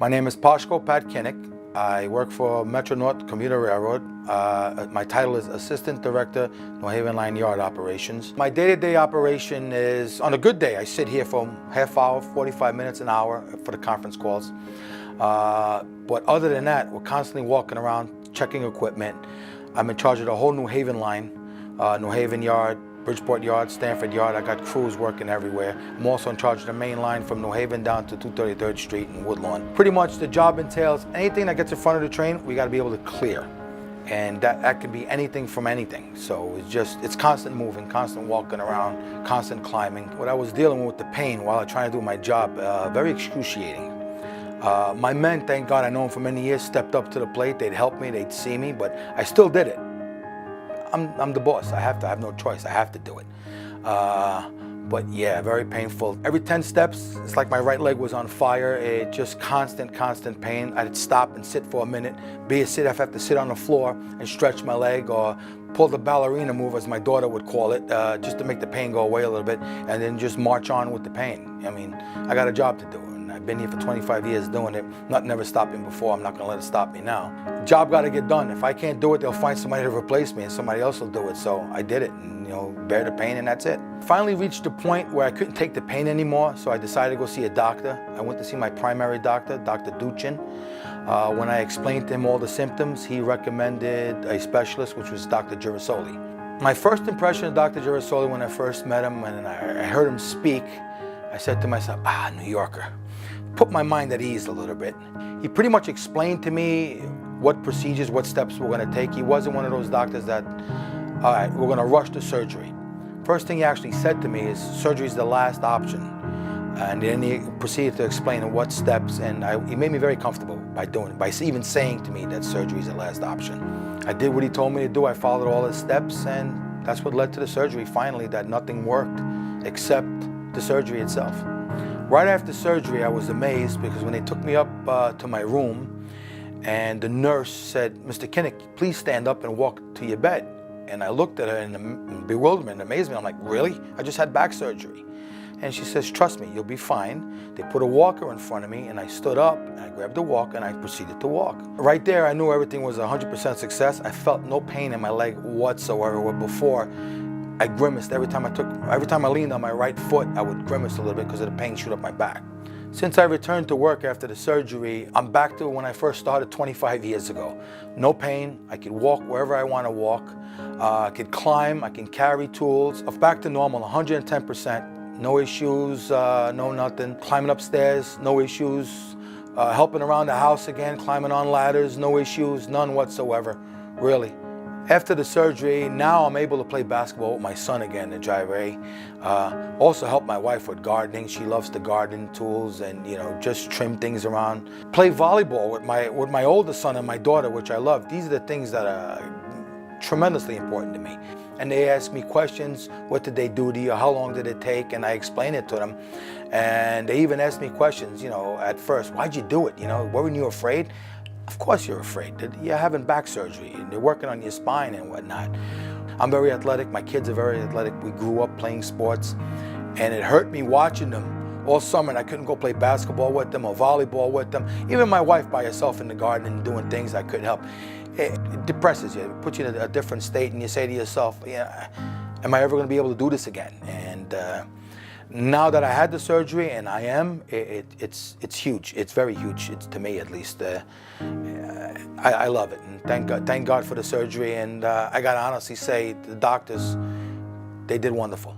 My name is Pashko Pat Kinnick. I work for Metro North Commuter Railroad. My title is Assistant Director, New Haven Line Yard Operations. My day-to-day operation is, on a good day, I sit here for half hour, 45 minutes, an hour for the conference calls. But other than that, we're constantly walking around, checking equipment. I'm in charge of the whole New Haven line, New Haven Yard, Bridgeport Yard, Stanford Yard. I got crews working everywhere. I'm also in charge of the main line from New Haven down to 233rd Street and Woodlawn. Pretty much the job entails anything that gets in front of the train, we got to be able to clear. And that can be anything from anything. So it's constant moving, constant walking around, constant climbing. What I was dealing with the pain while I trying to do my job, very excruciating. My men, thank God, I know them for many years, stepped up to the plate. They'd help me, they'd see me, but I still did it. I'm the boss. I have no choice. I have to do it. But yeah, very painful. Every 10 steps, it's like my right leg was on fire. It just constant pain. I'd stop and sit for a minute. Be it sit, I have to sit on the floor and stretch my leg or pull the ballerina move, as my daughter would call it, just to make the pain go away a little bit, and then just march on with the pain. I mean, I got a job to do. I've been here for 25 years doing it. Nothing ever stopped me before. I'm not going to let it stop me now. Job got to get done. If I can't do it, they'll find somebody to replace me and somebody else will do it. So I did it and, bear the pain, and that's it. Finally reached the point where I couldn't take the pain anymore, so I decided to go see a doctor. I went to see my primary doctor, Dr. Duchin. When I explained to him all the symptoms, he recommended a specialist, which was Dr. Girasole. My first impression of Dr. Girasole when I first met him and I heard him speak, I said to myself, New Yorker. Put my mind at ease a little bit. He pretty much explained to me what procedures, what steps we're going to take. He wasn't one of those doctors that, all right, we're going to rush to surgery. First thing he actually said to me is surgery is the last option. And then he proceeded to explain what steps, and he made me very comfortable by doing it, by even saying to me that surgery is the last option. I did what he told me to do. I followed all his steps, and that's what led to the surgery finally, that nothing worked except the surgery itself. Right after surgery, I was amazed because when they took me up to my room and the nurse said, Mr. Kinnick, please stand up and walk to your bed. And I looked at her in bewilderment and amazement. I'm like, really? I just had back surgery. And she says, trust me, you'll be fine. They put a walker in front of me and I stood up and I grabbed the walker and I proceeded to walk. Right there, I knew everything was 100% success. I felt no pain in my leg whatsoever, where before I grimaced every time I leaned on my right foot, I would grimace a little bit because of the pain shoot up my back. Since I returned to work after the surgery, I'm back to when I first started 25 years ago. No pain, I could walk wherever I want to walk, I could climb, I can carry tools. I'm back to normal, 110%, no issues, no nothing. Climbing upstairs, no issues. Helping around the house again, climbing on ladders, no issues, none whatsoever, really. After the surgery, now I'm able to play basketball with my son again, the driveway. Also help my wife with gardening. She loves to garden tools and, just trim things around. Play volleyball with my oldest son and my daughter, which I love. These are the things that are tremendously important to me. And they ask me questions, what did they do to you, how long did it take, and I explain it to them. And they even ask me questions, at first, why'd you do it, weren't you afraid? Of course you're afraid. You're having back surgery and they're working on your spine and whatnot. I'm very athletic. My kids are very athletic. We grew up playing sports, and it hurt me watching them all summer, and I couldn't go play basketball with them or volleyball with them. Even my wife by herself in the garden and doing things I couldn't help. It depresses you. It puts you in a different state, and you say to yourself, am I ever going to be able to do this again? And now that I had the surgery, and I am, it's huge. It's very huge, to me at least. I love it, and thank God for the surgery. And I got to honestly say, the doctors, they did wonderful.